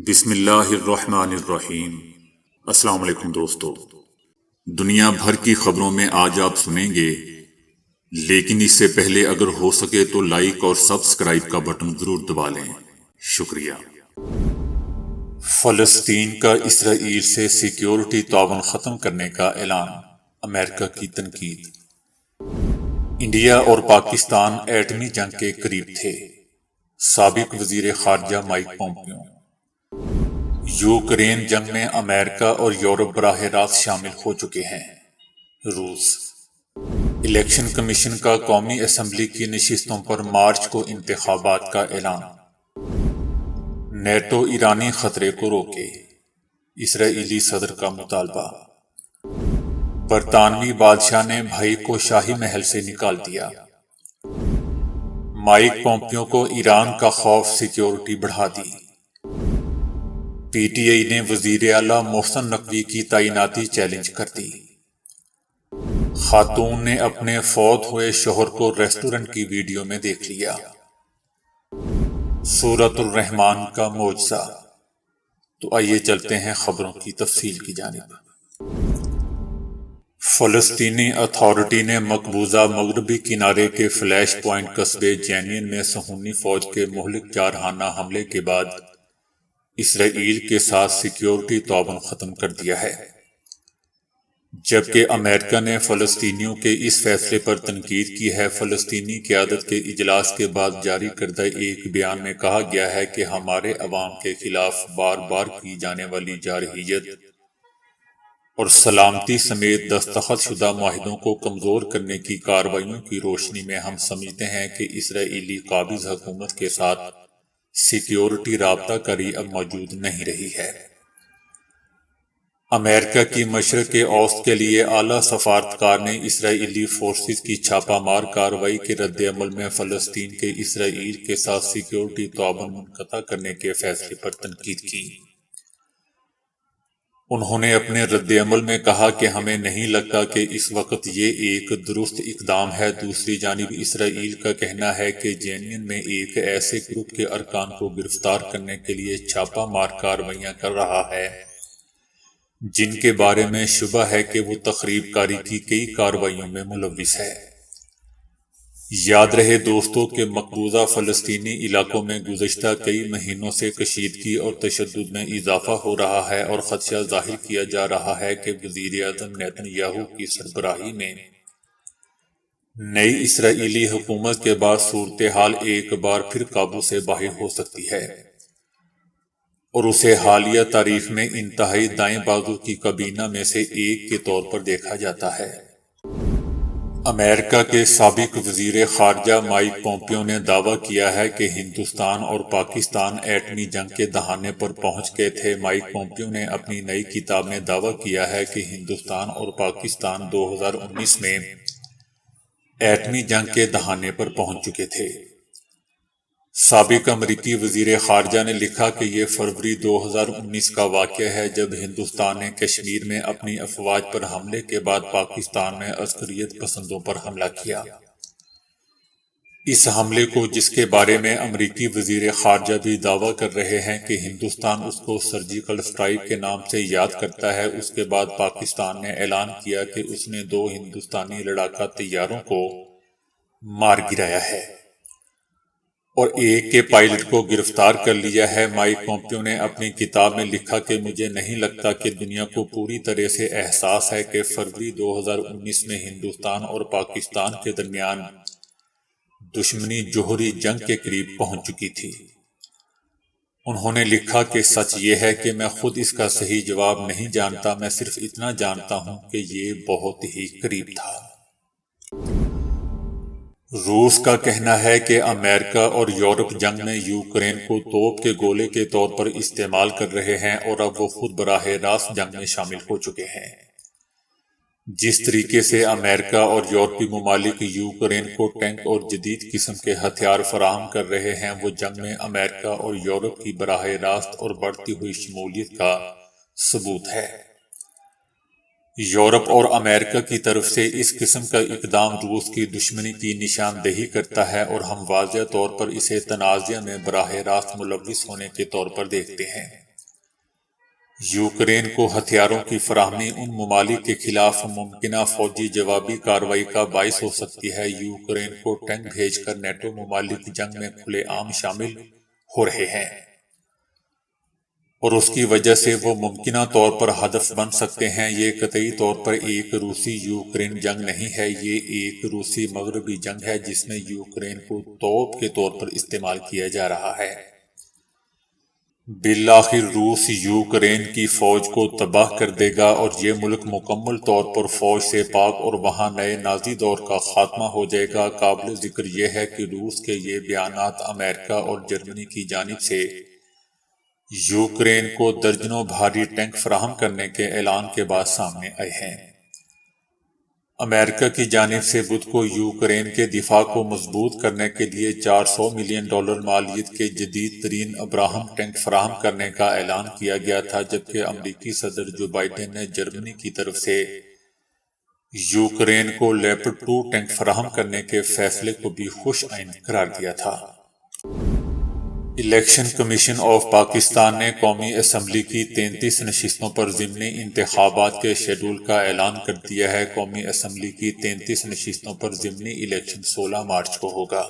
بسم اللہ الرحمن الرحیم۔ السلام علیکم دوستو، دنیا بھر کی خبروں میں آج آپ سنیں گے، لیکن اس سے پہلے اگر ہو سکے تو لائک اور سبسکرائب کا بٹن ضرور دبا لیں۔ شکریہ۔ فلسطین کا اسرائیل سے سیکیورٹی تعاون ختم کرنے کا اعلان، امریکہ کی تنقید۔ انڈیا اور پاکستان ایٹمی جنگ کے قریب تھے، سابق وزیر خارجہ مائک پومپیو۔ یوکرین جنگ میں امریکہ اور یورپ براہ راست شامل ہو چکے ہیں۔ روس۔ الیکشن کمیشن کا قومی اسمبلی کی نشستوں پر مارچ کو انتخابات کا اعلان۔ نیٹو ایرانی خطرے کو روکے، اسرائیلی صدر کا مطالبہ۔ برطانوی بادشاہ نے بھائی کو شاہی محل سے نکال دیا۔ مائک پومپیو کو ایران کا خوف، سیکیورٹی بڑھا دی۔ پی ٹی آئی نے وزیر اعلیٰ محسن نقوی کی تعیناتی چیلنج کر دی۔ خاتون نے اپنے فوت ہوئے شوہر کو ریسٹورنٹ کی ویڈیو میں دیکھ لیا۔ سورۃ الرحمن کا معجزہ۔ تو آئیے چلتے ہیں خبروں کی تفصیل کی جانب۔ فلسطینی اتھارٹی نے مقبوضہ مغربی کنارے کے فلیش پوائنٹ قصبے جنین میں صہیونی فوج کے مہلک جارحانہ حملے کے بعد اسرائیل کے ساتھ سیکیورٹی تعاون ختم کر دیا ہے، جبکہ امریکہ نے فلسطینیوں کے اس فیصلے پر تنقید کی ہے۔ فلسطینی قیادت کے اجلاس کے بعد جاری کردہ ایک بیان میں کہا گیا ہے کہ ہمارے عوام کے خلاف بار بار کی جانے والی جارحیت اور سلامتی سمیت دستخط شدہ معاہدوں کو کمزور کرنے کی کارروائیوں کی روشنی میں ہم سمجھتے ہیں کہ اسرائیلی قابض حکومت کے ساتھ سیکیورٹی رابطہ کاری اب موجود نہیں رہی ہے۔ امریکہ کی مشرق اوسط کے لیے اعلیٰ سفارتکار نے اسرائیلی فورسز کی چھاپہ مار کارروائی کے رد عمل میں فلسطین کے اسرائیل کے ساتھ سیکیورٹی تعاون منقطع کرنے کے فیصلے پر تنقید کی۔ انہوں نے اپنے رد عمل میں کہا کہ ہمیں نہیں لگتا کہ اس وقت یہ ایک درست اقدام ہے۔ دوسری جانب اسرائیل کا کہنا ہے کہ جنین میں ایک ایسے گروپ کے ارکان کو گرفتار کرنے کے لیے چھاپہ مار کارروائیاں کر رہا ہے جن کے بارے میں شبہ ہے کہ وہ تخریب کاری کی کئی کارروائیوں میں ملوث ہے۔ یاد رہے دوستو کہ مقبوضہ فلسطینی علاقوں میں گزشتہ کئی مہینوں سے کشیدگی اور تشدد میں اضافہ ہو رہا ہے اور خدشہ ظاہر کیا جا رہا ہے کہ وزیر اعظم نیتن یاہو کی سربراہی میں نئی اسرائیلی حکومت کے بعد صورتحال ایک بار پھر قابو سے باہر ہو سکتی ہے اور اسے حالیہ تاریخ میں انتہائی دائیں بازو کی کابینہ میں سے ایک کے طور پر دیکھا جاتا ہے۔ امریکہ کے سابق وزیر خارجہ مائک پومپیو نے دعویٰ کیا ہے کہ ہندوستان اور پاکستان ایٹمی جنگ کے دہانے پر پہنچ گئے تھے۔ مائک پومپیو نے اپنی نئی کتاب میں دعویٰ کیا ہے کہ ہندوستان اور پاکستان 2019 میں ایٹمی جنگ کے دہانے پر پہنچ چکے تھے۔ سابق امریکی وزیر خارجہ نے لکھا کہ یہ فروری 2019 کا واقعہ ہے جب ہندوستان نے کشمیر میں اپنی افواج پر حملے کے بعد پاکستان میں عسکریت پسندوں پر حملہ کیا۔ اس حملے کو، جس کے بارے میں امریکی وزیر خارجہ بھی دعویٰ کر رہے ہیں کہ ہندوستان اس کو سرجیکل اسٹرائیک کے نام سے یاد کرتا ہے، اس کے بعد پاکستان نے اعلان کیا کہ اس نے 2 ہندوستانی لڑاکا طیاروں کو مار گرایا ہے اور ایک کے پائلٹ کو گرفتار کر لیا ہے۔ مائک پومپیو نے اپنی کتاب میں لکھا کہ مجھے نہیں لگتا کہ دنیا کو پوری طرح سے احساس ہے کہ فروری 2019 میں ہندوستان اور پاکستان کے درمیان دشمنی جوہری جنگ کے قریب پہنچ چکی تھی۔ انہوں نے لکھا کہ سچ یہ ہے کہ میں خود اس کا صحیح جواب نہیں جانتا، میں صرف اتنا جانتا ہوں کہ یہ بہت ہی قریب تھا۔ روس کا کہنا ہے کہ امریکہ اور یورپ جنگ میں یوکرین کو توپ کے گولے کے طور پر استعمال کر رہے ہیں اور اب وہ خود براہ راست جنگ میں شامل ہو چکے ہیں۔ جس طریقے سے امریکہ اور یورپی ممالک یوکرین کو ٹینک اور جدید قسم کے ہتھیار فراہم کر رہے ہیں، وہ جنگ میں امریکہ اور یورپ کی براہ راست اور بڑھتی ہوئی شمولیت کا ثبوت ہے۔ یورپ اور امریکہ کی طرف سے اس قسم کا اقدام روس کی دشمنی کی نشاندہی کرتا ہے اور ہم واضح طور پر اسے تنازعہ میں براہ راست ملوث ہونے کے طور پر دیکھتے ہیں۔ یوکرین کو ہتھیاروں کی فراہمی ان ممالک کے خلاف ممکنہ فوجی جوابی کارروائی کا باعث ہو سکتی ہے۔ یوکرین کو ٹینک بھیج کر نیٹو ممالک جنگ میں کھلے عام شامل ہو رہے ہیں اور اس کی وجہ سے وہ ممکنہ طور پر ہدف بن سکتے ہیں۔ یہ قطعی طور پر ایک روسی یوکرین جنگ نہیں ہے، یہ ایک روسی مغربی جنگ ہے جس میں یوکرین کو توپ کے طور پر استعمال کیا جا رہا ہے۔ بالآخر روس یوکرین کی فوج کو تباہ کر دے گا اور یہ ملک مکمل طور پر فوج سے پاک اور وہاں نئے نازی دور کا خاتمہ ہو جائے گا۔ قابل ذکر یہ ہے کہ روس کے یہ بیانات امریکہ اور جرمنی کی جانب سے یوکرین کو درجنوں بھاری ٹینک فراہم کرنے کے اعلان کے بعد سامنے آئے ہیں۔ امریکہ کی جانب سے بدھ کو یوکرین کے دفاع کو مضبوط کرنے کے لیے $400 ملین مالیت کے جدید ترین ابراہم ٹینک فراہم کرنے کا اعلان کیا گیا تھا، جبکہ امریکی صدر جو بائیڈن نے جرمنی کی طرف سے یوکرین کو لیپرڈ 2 ٹینک فراہم کرنے کے فیصلے کو بھی خوش آئند قرار دیا تھا۔ الیکشن کمیشن آف پاکستان نے قومی اسمبلی کی 33 نشستوں پر ضمنی انتخابات کے شیڈول کا اعلان کر دیا ہے۔ قومی اسمبلی کی 33 نشستوں پر ضمنی الیکشن 16 مارچ کو ہوگا۔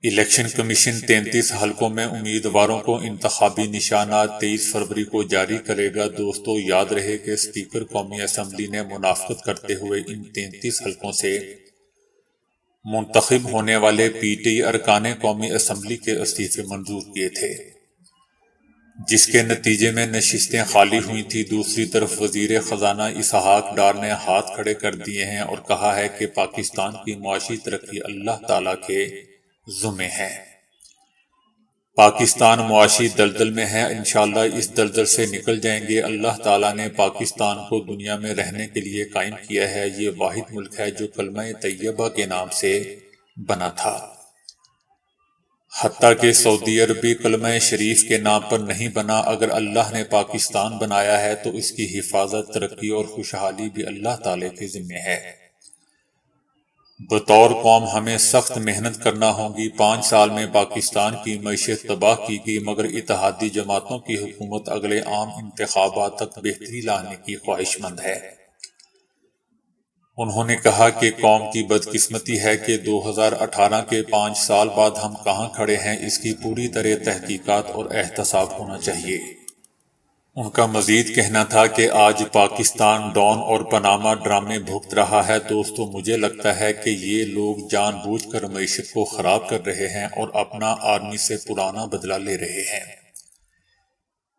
الیکشن کمیشن 33 حلقوں میں امیدواروں کو انتخابی نشانات 23 فروری کو جاری کرے گا۔ دوستو، یاد رہے کہ اسپیکر قومی اسمبلی نے منعقد کرتے ہوئے ان 33 حلقوں سے منتخب ہونے والے پی ٹی ارکان قومی اسمبلی کے استعفے منظور کیے تھے، جس کے نتیجے میں نشستیں خالی ہوئی تھیں۔ دوسری طرف وزیر خزانہ اسحاق ڈار نے ہاتھ کھڑے کر دیے ہیں اور کہا ہے کہ پاکستان کی معاشی ترقی اللہ تعالیٰ کے ذمہ ہے۔ پاکستان معاشی دلدل میں ہے، انشاءاللہ اس دلدل سے نکل جائیں گے۔ اللہ تعالیٰ نے پاکستان کو دنیا میں رہنے کے لیے قائم کیا ہے۔ یہ واحد ملک ہے جو کلمہ طیبہ کے نام سے بنا تھا، حتیٰ کہ سعودی عرب بھی کلمہ شریف کے نام پر نہیں بنا۔ اگر اللہ نے پاکستان بنایا ہے تو اس کی حفاظت، ترقی اور خوشحالی بھی اللہ تعالیٰ کے ذمہ ہے۔ بطور قوم ہمیں سخت محنت کرنا ہوگی۔ 5 سال میں پاکستان کی معیشت تباہ کی گئی، مگر اتحادی جماعتوں کی حکومت اگلے عام انتخابات تک بہتری لانے کی خواہش مند ہے۔ انہوں نے کہا کہ قوم کی بدقسمتی ہے کہ 2018 کے 5 سال بعد ہم کہاں کھڑے ہیں، اس کی پوری طرح تحقیقات اور احتساب ہونا چاہیے۔ ان کا مزید کہنا تھا کہ آج پاکستان ڈون اور پاناما ڈرامے بھگت رہا ہے۔ دوستو، مجھے لگتا ہے کہ یہ لوگ جان بوجھ کر معیشت کو خراب کر رہے ہیں اور اپنا آرمی سے پرانا بدلہ لے رہے ہیں۔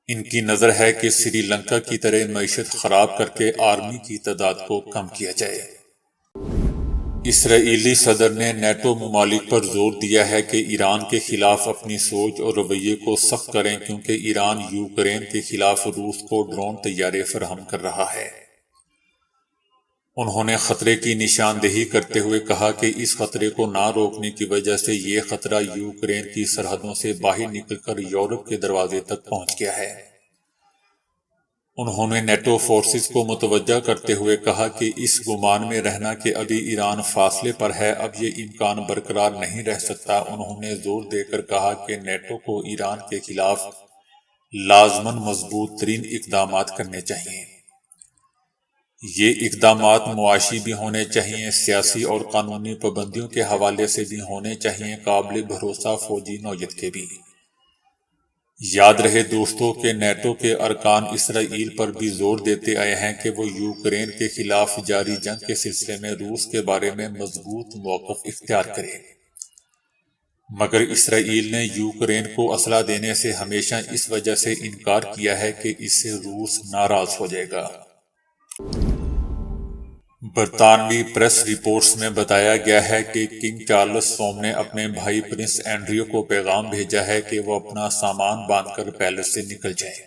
ان کی نظر ہے کہ سری لنکا کی طرح معیشت خراب کر کے آرمی کی تعداد کو کم کیا جائے۔ اسرائیلی صدر نے نیٹو ممالک پر زور دیا ہے کہ ایران کے خلاف اپنی سوچ اور رویے کو سخت کریں، کیونکہ ایران یوکرین کے خلاف روس کو ڈرون طیارے فراہم کر رہا ہے۔ انہوں نے خطرے کی نشاندہی کرتے ہوئے کہا کہ اس خطرے کو نہ روکنے کی وجہ سے یہ خطرہ یوکرین کی سرحدوں سے باہر نکل کر یورپ کے دروازے تک پہنچ گیا ہے۔ انہوں نے نیٹو فورسز کو متوجہ کرتے ہوئے کہا کہ اس گمان میں رہنا کہ ابھی ایران فاصلے پر ہے، اب یہ امکان برقرار نہیں رہ سکتا۔ انہوں نے زور دے کر کہا کہ نیٹو کو ایران کے خلاف لازماً مضبوط ترین اقدامات کرنے چاہیے۔ یہ اقدامات معاشی بھی ہونے چاہیے، سیاسی اور قانونی پابندیوں کے حوالے سے بھی ہونے چاہیے، قابل بھروسہ فوجی نوعیت کے بھی۔ یاد رہے دوستو کہ نیٹو کے ارکان اسرائیل پر بھی زور دیتے آئے ہیں کہ وہ یوکرین کے خلاف جاری جنگ کے سلسلے میں روس کے بارے میں مضبوط موقف اختیار کرے، مگر اسرائیل نے یوکرین کو اسلحہ دینے سے ہمیشہ اس وجہ سے انکار کیا ہے کہ اس سے روس ناراض ہو جائے گا۔ برطانوی پریس رپورٹس میں بتایا گیا ہے کہ کنگ چارلس سوم نے اپنے بھائی پرنس اینڈریو کو پیغام بھیجا ہے کہ وہ اپنا سامان باندھ کر پیلس سے نکل جائیں۔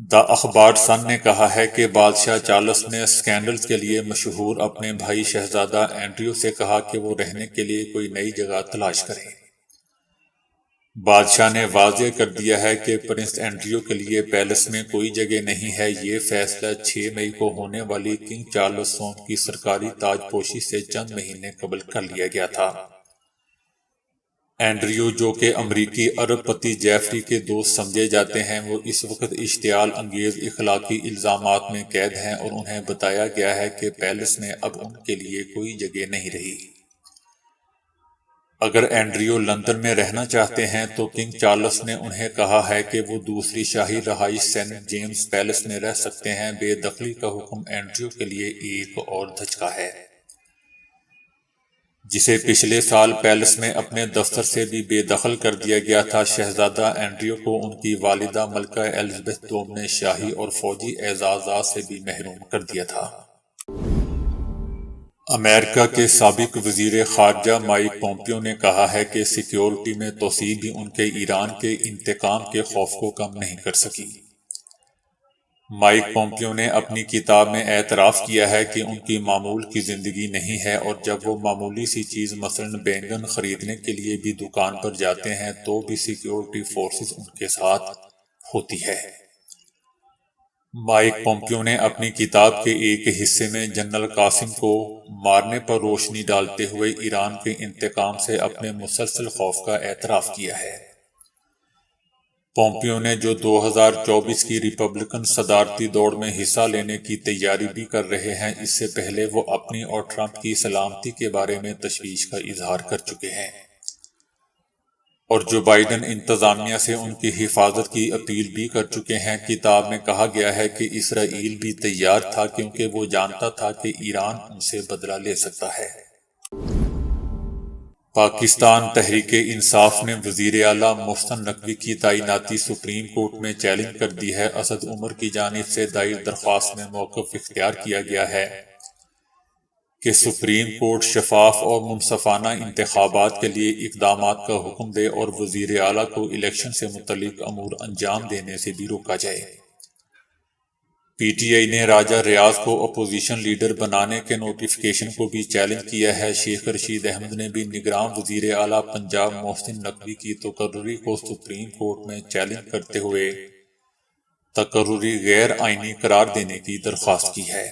دی اخبار سن نے کہا ہے کہ بادشاہ چارلس نے اسکینڈلز کے لیے مشہور اپنے بھائی شہزادہ اینڈریو سے کہا کہ وہ رہنے کے لیے کوئی نئی جگہ تلاش کریں۔ بادشاہ نے واضح کر دیا ہے کہ پرنس اینڈریو کے لیے پیلس میں کوئی جگہ نہیں ہے۔ یہ فیصلہ 6 مئی کو ہونے والی کنگ چارلس سوم کی سرکاری تاج پوشی سے چند مہینے قبل کر لیا گیا تھا۔ اینڈریو جو کہ امریکی ارب پتی جیفری کے دوست سمجھے جاتے ہیں، وہ اس وقت اشتعال انگیز اخلاقی الزامات میں قید ہیں اور انہیں بتایا گیا ہے کہ پیلس میں اب ان کے لیے کوئی جگہ نہیں رہی۔ اگر اینڈریو لندن میں رہنا چاہتے ہیں تو کنگ چارلس نے انہیں کہا ہے کہ وہ دوسری شاہی رہائش سینٹ جیمز پیلس میں رہ سکتے ہیں۔ بے دخلی کا حکم اینڈریو کے لیے ایک اور دھچکا ہے، جسے پچھلے سال پیلس میں اپنے دفتر سے بھی بے دخل کر دیا گیا تھا۔ شہزادہ اینڈریو کو ان کی والدہ ملکہ ایلزبتھ دوم نے شاہی اور فوجی اعزازات سے بھی محروم کر دیا تھا۔ امریکہ کے سابق وزیر خارجہ مائک پومپیو نے کہا ہے کہ سیکیورٹی میں توسیع بھی ان کے ایران کے انتقام کے خوف کو کم نہیں کر سکی۔ مائک پومپیو نے اپنی کتاب میں اعتراف کیا ہے کہ ان کی معمول کی زندگی نہیں ہے، اور جب وہ معمولی سی چیز مثلاً بینگن خریدنے کے لیے بھی دکان پر جاتے ہیں تو بھی سیکیورٹی فورسز ان کے ساتھ ہوتی ہے۔ مائک پومپیو نے اپنی کتاب کے ایک حصے میں جنرل قاسم کو مارنے پر روشنی ڈالتے ہوئے ایران کے انتقام سے اپنے مسلسل خوف کا اعتراف کیا ہے۔ پومپیو نے جو 2024 کی ریپبلکن صدارتی دوڑ میں حصہ لینے کی تیاری بھی کر رہے ہیں، اس سے پہلے وہ اپنی اور ٹرمپ کی سلامتی کے بارے میں تشویش کا اظہار کر چکے ہیں، اور جو بائیڈن انتظامیہ سے ان کی حفاظت کی اپیل بھی کر چکے ہیں۔ کتاب میں کہا گیا ہے کہ اسرائیل بھی تیار تھا کیونکہ وہ جانتا تھا کہ ایران ان سے بدلہ لے سکتا ہے۔ پاکستان تحریک انصاف نے وزیر اعلیٰ محسن نقوی کی تعیناتی سپریم کورٹ میں چیلنج کر دی ہے۔ اسد عمر کی جانب سے دائر درخواست میں موقف اختیار کیا گیا ہے کہ سپریم کورٹ شفاف اور منصفانہ انتخابات کے لیے اقدامات کا حکم دے اور وزیر اعلیٰ کو الیکشن سے متعلق امور انجام دینے سے بھی روکا جائے۔ پی ٹی آئی نے راجہ ریاض کو اپوزیشن لیڈر بنانے کے نوٹیفیکیشن کو بھی چیلنج کیا ہے۔ شیخ رشید احمد نے بھی نگراں وزیر اعلیٰ پنجاب محسن نقوی کی تقرری کو سپریم کورٹ میں چیلنج کرتے ہوئے تقرری غیر آئینی قرار دینے کی درخواست کی ہے۔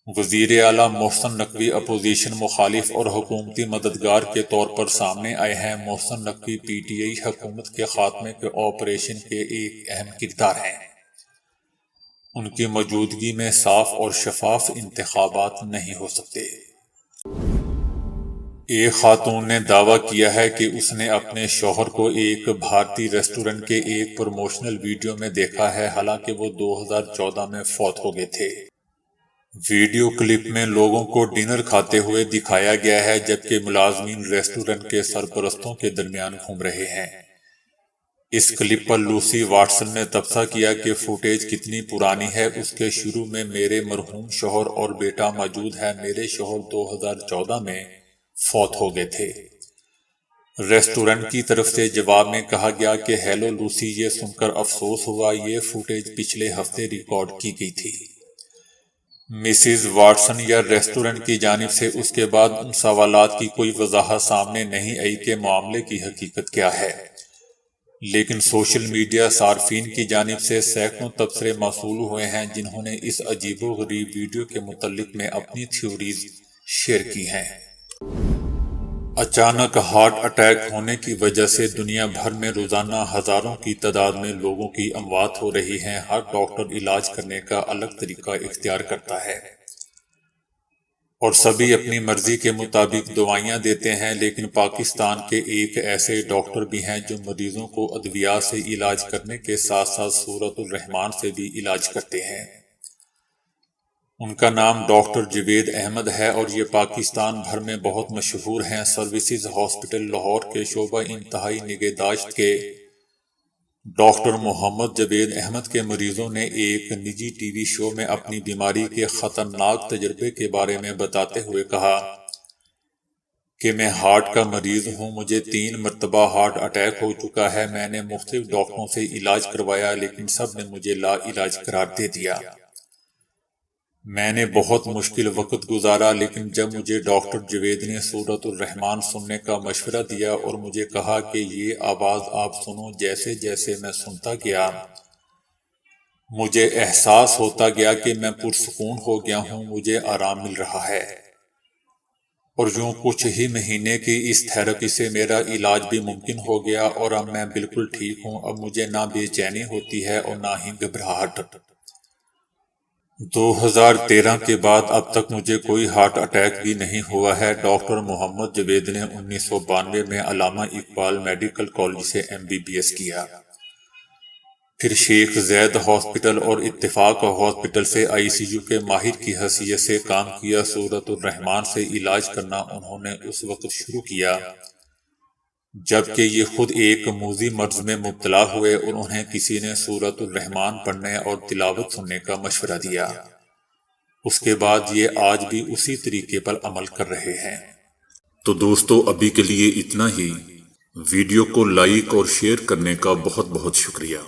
وزیر اعلیٰ محسن نقوی اپوزیشن مخالف اور حکومتی مددگار کے طور پر سامنے آئے ہیں۔ Mohsin Naqvi P T I حکومت کے خاتمے کے آپریشن کے ایک اہم کردار ہیں۔ ان کی موجودگی میں صاف اور شفاف انتخابات نہیں ہو سکتے۔ ایک خاتون نے دعویٰ کیا ہے کہ اس نے اپنے شوہر کو ایک بھارتی ریسٹورنٹ کے ایک پروموشنل ویڈیو میں دیکھا ہے، حالانکہ وہ 2014 میں فوت ہو گئے تھے۔ ویڈیو کلپ میں لوگوں کو ڈنر کھاتے ہوئے دکھایا گیا ہے، جبکہ ملازمین ریسٹورنٹ کے سرپرستوں کے درمیان گھوم رہے ہیں۔ اس کلپ پر لوسی واٹسن نے تبصرہ کیا کہ فوٹیج کتنی پرانی ہے۔ اس کے شروع میں میرے مرحوم شوہر اور بیٹا موجود ہے۔ میرے شوہر 2014 میں فوت ہو گئے تھے۔ ریسٹورنٹ کی طرف سے جواب میں کہا گیا کہ ہیلو لوسی، یہ سن کر افسوس ہوا، یہ فوٹیج پچھلے ہفتے ریکارڈ کی گئی تھی۔ مسز واٹسن یا ریسٹورنٹ کی جانب سے اس کے بعد ان سوالات کی کوئی وضاحت سامنے نہیں آئی کہ معاملے کی حقیقت کیا ہے، لیکن سوشل میڈیا صارفین کی جانب سے سینکڑوں تبصرے موصول ہوئے ہیں جنہوں نے اس عجیب و غریب ویڈیو کے متعلق میں اپنی تھیوریز شیئر کی ہیں۔ اچانک ہارٹ اٹیک ہونے کی وجہ سے دنیا بھر میں روزانہ ہزاروں کی تعداد میں لوگوں کی اموات ہو رہی ہیں۔ ہر ڈاکٹر علاج کرنے کا الگ طریقہ اختیار کرتا ہے اور سبھی اپنی مرضی کے مطابق دوائیاں دیتے ہیں، لیکن پاکستان کے ایک ایسے ڈاکٹر بھی ہیں جو مریضوں کو ادویات سے علاج کرنے کے ساتھ ساتھ سورۃ الرحمان سے بھی علاج کرتے ہیں۔ ان کا نام ڈاکٹر جوید احمد ہے اور یہ پاکستان بھر میں بہت مشہور ہیں۔ سروسز ہاسپٹل لاہور کے شعبہ انتہائی نگہداشت کے ڈاکٹر محمد جوید احمد کے مریضوں نے ایک نجی ٹی وی شو میں اپنی بیماری کے خطرناک تجربے کے بارے میں بتاتے ہوئے کہا کہ میں ہارٹ کا مریض ہوں، مجھے 3 مرتبہ ہارٹ اٹیک ہو چکا ہے، میں نے مختلف ڈاکٹروں سے علاج کروایا لیکن سب نے مجھے لا علاج قرار دے دیا۔ میں نے بہت مشکل وقت گزارا، لیکن جب مجھے ڈاکٹر جوید نے سورۃ الرحمان سننے کا مشورہ دیا اور مجھے کہا کہ یہ آواز آپ سنو، جیسے جیسے میں سنتا گیا مجھے احساس ہوتا گیا کہ میں پرسکون ہو گیا ہوں، مجھے آرام مل رہا ہے۔ اور یوں کچھ ہی مہینے کی اس تھراپی سے میرا علاج بھی ممکن ہو گیا اور اب میں بالکل ٹھیک ہوں۔ اب مجھے نہ بے چینی ہوتی ہے اور نہ ہی گھبراہٹ۔ 2013 کے بعد اب تک مجھے کوئی ہارٹ اٹیک بھی نہیں ہوا ہے۔ ڈاکٹر محمد جوید نے 1992 میں علامہ اقبال میڈیکل کالج سے MBBS کیا، پھر شیخ زید ہاسپٹل اور اتفاق ہاسپٹل سے ICU کے ماہر کی حیثیت سے کام کیا۔ سورۃ الرحمن سے علاج کرنا انہوں نے اس وقت شروع کیا جبکہ یہ خود ایک موذی مرض میں مبتلا ہوئے اور انہیں کسی نے سورۃ الرحمن پڑھنے اور تلاوت سننے کا مشورہ دیا۔ اس کے بعد یہ آج بھی اسی طریقے پر عمل کر رہے ہیں۔ تو دوستو ابھی کے لیے اتنا ہی۔ ویڈیو کو لائک اور شیئر کرنے کا بہت بہت شکریہ۔